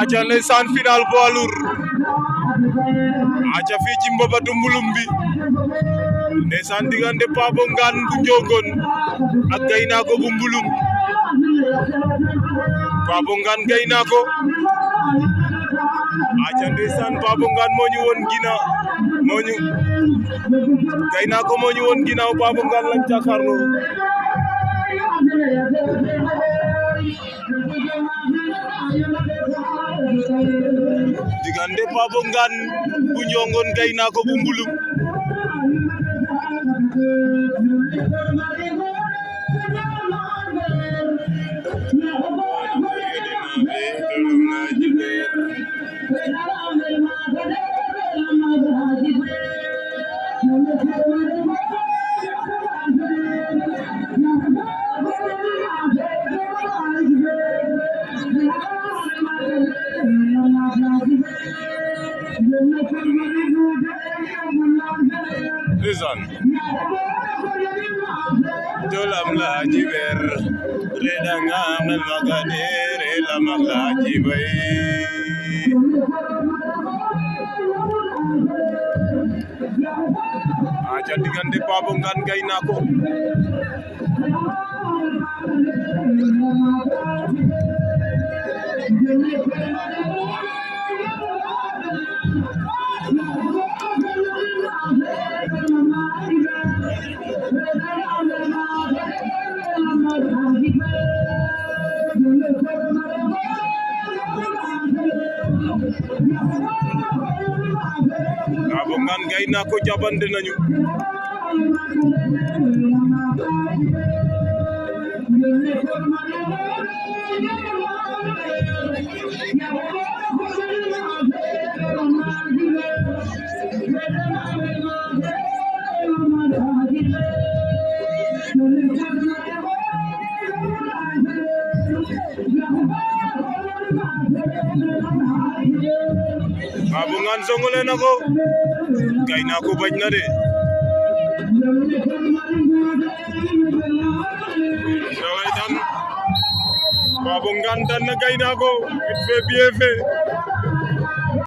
aca ndeysaan final poids lourd aca fii ci mbapatu mbulum bi ndeysaan diggante Papo Ngane bu Njongon ak Gaynako bu mbulum Papo Ngane Gaynako aca ndeysaan Papo Ngane moo ñu woon ginnaaw Gaynako moo ñu woon ginnaaw Papo Ngane lañ jàkkaarloo diggante Papo Ngane bu Njongon Gaynako bu mbulum Listen. Dolam la jiber redanga mel magadere la magla jibai aja diggante Papo Ngane Gaynako Papo Ngane Gaynako jabante nañu Papo Ngane songole na ko Gaynako bañ na de Papo Ngane tan na Gaynako vite fait bien fait